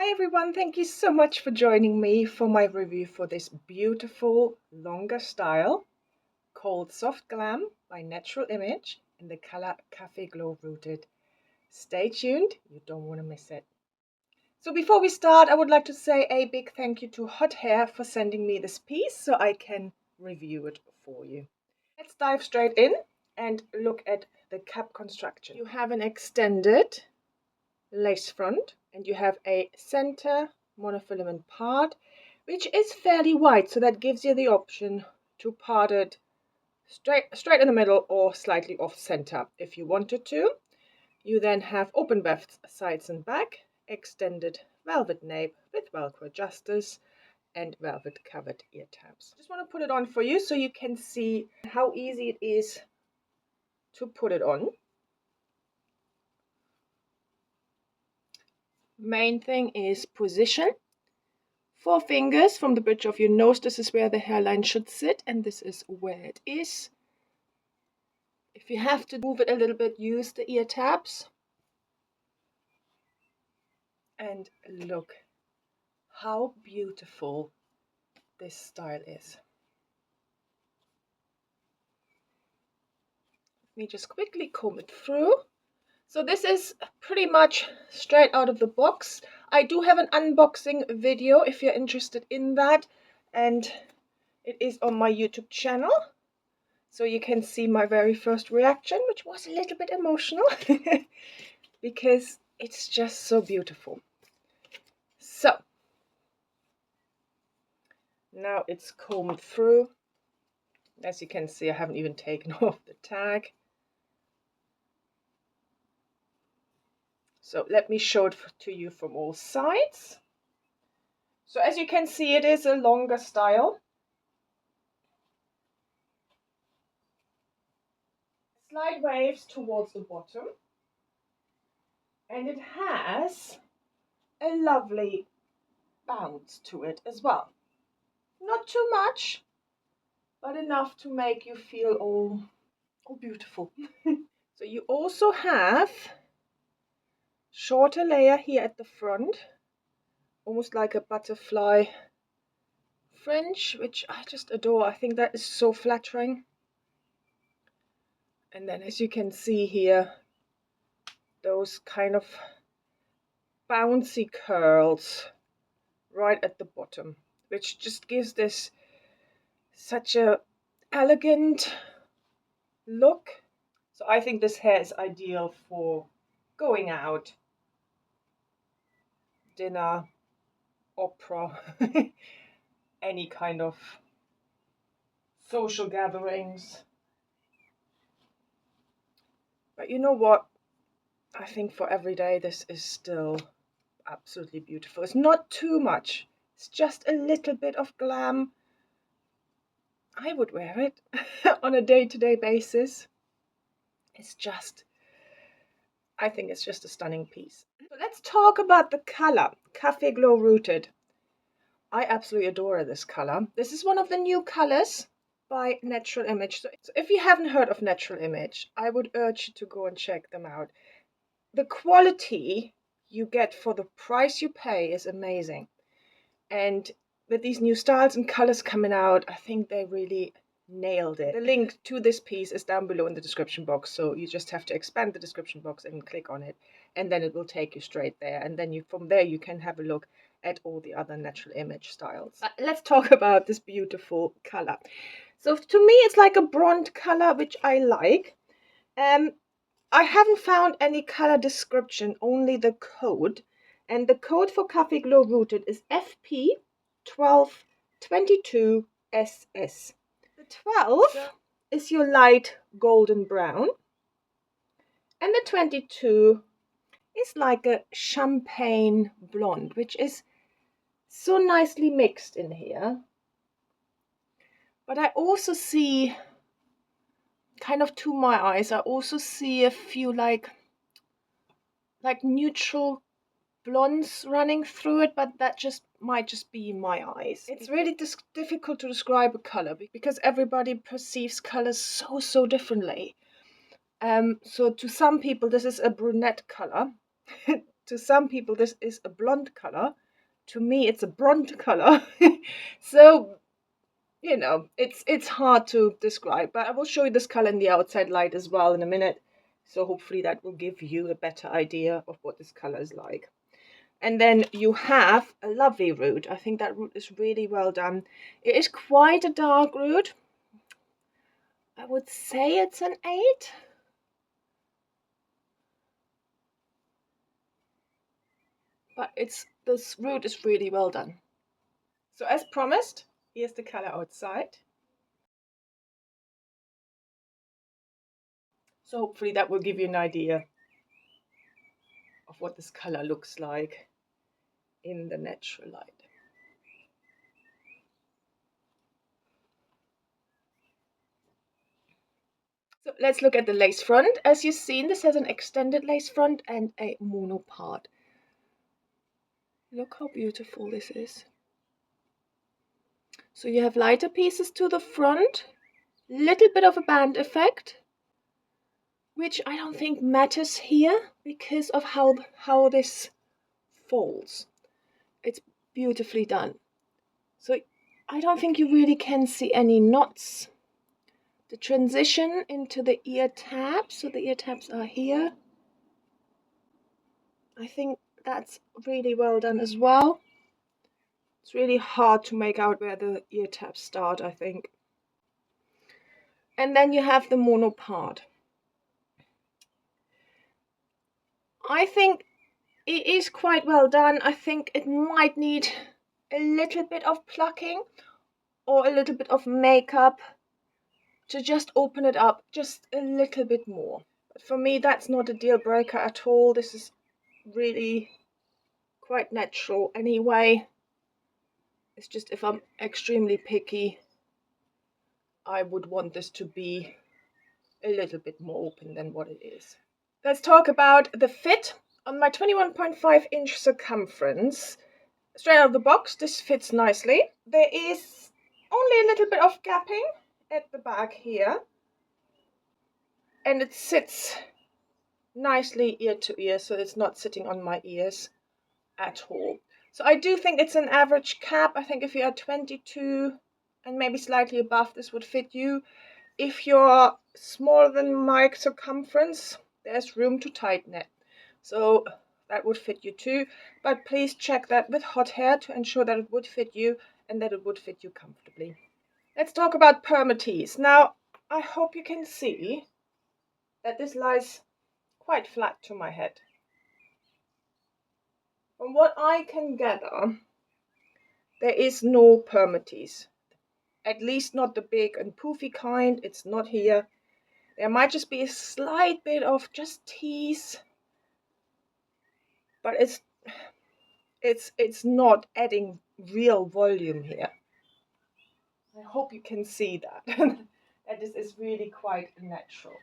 Hi everyone, thank you so much for joining me for my review for this beautiful longer style called Soft Glam by Natural Image in the color Café Glow Rooted. Stay tuned, you don't want to miss it. So before we start, I would like to say a big thank you to Hot Hair for sending me this piece so I can review it for you. Let's dive straight in and look at the cap construction. You have an extended lace front and you have a center monofilament part which is fairly wide, so that gives you the option to part it straight in the middle or slightly off center if you wanted to. You then have open weft sides and back, extended velvet nape with velcro adjusters and velvet covered ear tabs. Just want to put it on for you so you can see how easy it is to put it on. Main thing is position. 4 fingers from the bridge of your nose. This is where the hairline should sit, and this is where it is. If you have to move it a little bit, use the ear tabs. And look how beautiful this style is. Let me just quickly comb it through. So this is pretty much straight out of the box. I do have an unboxing video if you're interested in that, and it is on my YouTube channel. So you can see my very first reaction, which was a little bit emotional because it's just so beautiful. So now it's combed through. As you can see, I haven't even taken off the tag. So let me show it to you from all sides. So as you can see, it is a longer style. Slight waves towards the bottom. And it has a lovely bounce to it as well. Not too much, but enough to make you feel all beautiful. So you also have shorter layer here at the front, almost like a butterfly fringe, which I just adore. I think that is so flattering. And then as you can see here, those kind of bouncy curls right at the bottom, which just gives this such a elegant look. So I think this hair is ideal for going out, dinner, opera, any kind of social gatherings. But you know what? I think for every day this is still absolutely beautiful. It's not too much. It's just a little bit of glam. I would wear it on a day-to-day basis. It's just, I think it's just a stunning piece. So let's talk about the color, Café Glow Rooted. I absolutely adore this color. This is one of the new colors by Natural Image. So if you haven't heard of Natural Image, I would urge you to go and check them out. The quality you get for the price you pay is amazing. And with these new styles and colors coming out, I think they really nailed it. The link to this piece is down below in the description box, so you just have to expand the description box and click on it, and then it will take you straight there, and then from there you can have a look at all the other Natural Image styles. Let's talk about this beautiful color. So to me it's like a bronze color, which I like. I haven't found any color description, only the code. And the code for Café Glow Rooted is FP1222SS. The 12 is your light golden brown. And the 22 is like a champagne blonde, which is so nicely mixed in here. But I also see, kind of to my eyes, I also see a few like neutral blondes running through it, but that might just be my eyes. It's really difficult to describe a color because everybody perceives colors so differently. So to some people this is a brunette color. to some people this is a blonde color. To me, it's a bronze color. So, you know, it's hard to describe, but I will show you this color in the outside light as well in a minute. So hopefully that will give you a better idea of what this color is like. And then you have a lovely root. I think that root is really well done. It is quite a dark root. I would say it's an 8. But this root is really well done. So as promised, here's the color outside. So hopefully that will give you an idea of what this color looks like in the natural light. So let's look at the lace front. As you've seen, this has an extended lace front and a mono part. Look how beautiful this is. So you have lighter pieces to the front, little bit of a band effect, which I don't think matters here because of how this folds. It's beautifully done. So I don't think you really can see any knots. The transition into the ear tabs, so the ear tabs are here. I think that's really well done as well. It's really hard to make out where the ear tabs start, I think. And then you have the mono part. I think it is quite well done. I think it might need a little bit of plucking or a little bit of makeup to just open it up just a little bit more. But for me, that's not a deal breaker at all. This is really quite natural anyway. It's just if I'm extremely picky, I would want this to be a little bit more open than what it is. Let's talk about the fit. On my 21.5-inch circumference, straight out of the box, this fits nicely. There is only a little bit of gapping at the back here, and it sits nicely ear to ear, so it's not sitting on my ears at all. So I do think it's an average cap. I think if you are 22 and maybe slightly above, this would fit you. If you're smaller than my circumference, there's room to tighten it. So that would fit you too. But please check that with hot hair to ensure that it would fit you and that it would fit you comfortably. Let's talk about permatease. Now, I hope you can see that this lies quite flat to my head. From what I can gather, there is no permatease. At least not the big and poofy kind. It's not here. There might just be a slight bit of just tease, but it's not adding real volume here. I hope you can see that. That this is really quite natural.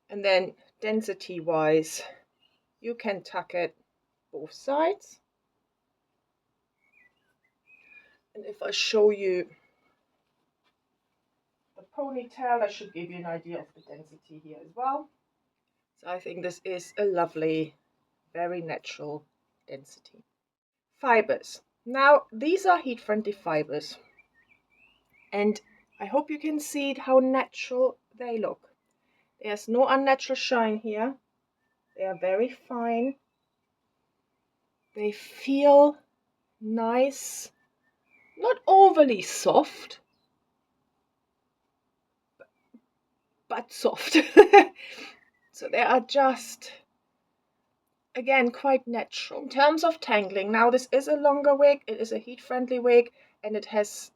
And then density wise, you can tuck it both sides. And if I show you the ponytail, that should give you an idea of the density here as well. So I think this is a lovely, very natural density. Fibers. Now, these are heat-friendly fibers. And I hope you can see how natural they look. There's no unnatural shine here. They are very fine. They feel nice, not overly soft, but soft. So they are just, again, quite natural. In terms of tangling, now this is a longer wig, it is a heat-friendly wig, and it has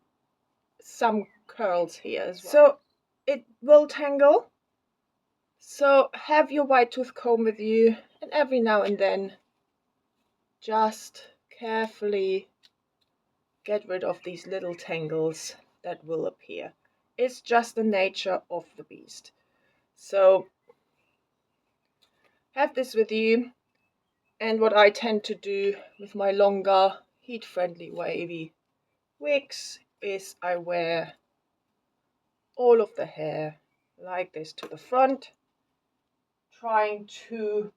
some curls here as well. So it will tangle. So have your white tooth comb with you, and every now and then just carefully get rid of these little tangles that will appear. It's just the nature of the beast. So have this with you. And what I tend to do with my longer, heat-friendly, wavy wigs is I wear all of the hair like this to the front, trying to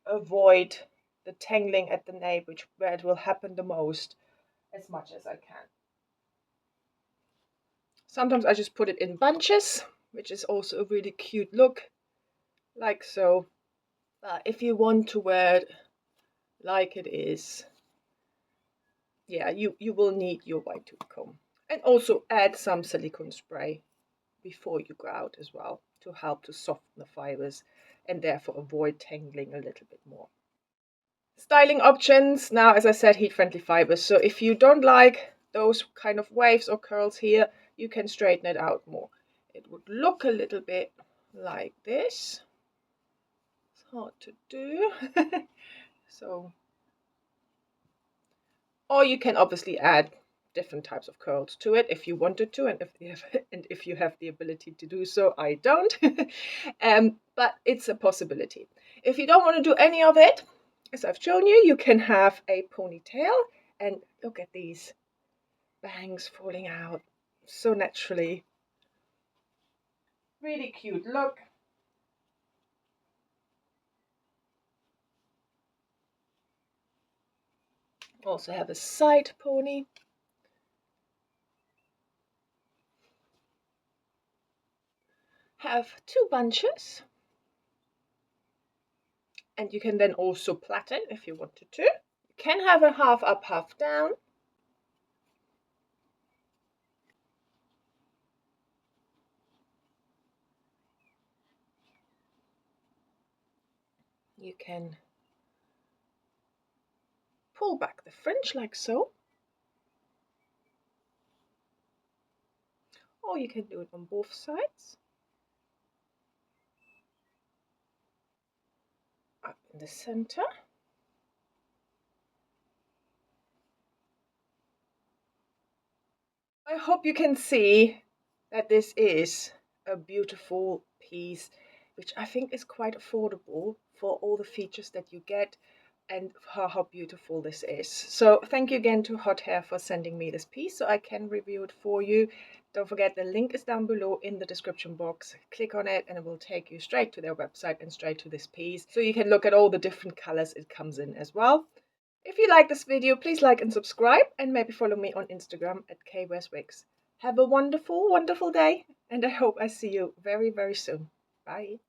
avoid the tangling at the nape, where it will happen the most, as much as I can. Sometimes I just put it in bunches, which is also a really cute look, like so. But if you want to wear it like it is, yeah, you will need your white tooth comb. And also add some silicone spray before you go out as well, to help to soften the fibers and therefore avoid tangling a little bit more. Styling options. Now, as I said, heat-friendly fibers. So if you don't like those kind of waves or curls here, you can straighten it out more. It would look a little bit like this. It's hard to do. So, or you can obviously add different types of curls to it if you wanted to, and if you have the ability to do so. I don't. But it's a possibility. If you don't want to do any of it, as I've shown you, you can have a ponytail, and look at these bangs falling out so naturally. Really cute look. Also have a side pony. Have 2 bunches. And you can then also plait it if you wanted to. You can have a half up, half down. You can pull back the fringe like so. Or you can do it on both sides. Up in the center. I hope you can see that this is a beautiful piece, which I think is quite affordable for all the features that you get, and how beautiful this is. So thank you again to Hot Hair for sending me this piece so I can review it for you. Don't forget, the link is down below in the description box. Click on it and it will take you straight to their website and straight to this piece, so you can look at all the different colors it comes in as well. If you like this video, please like and subscribe, and maybe follow me on Instagram at kwearswigs. Have a wonderful, wonderful day, and I hope I see you very, very soon. Bye.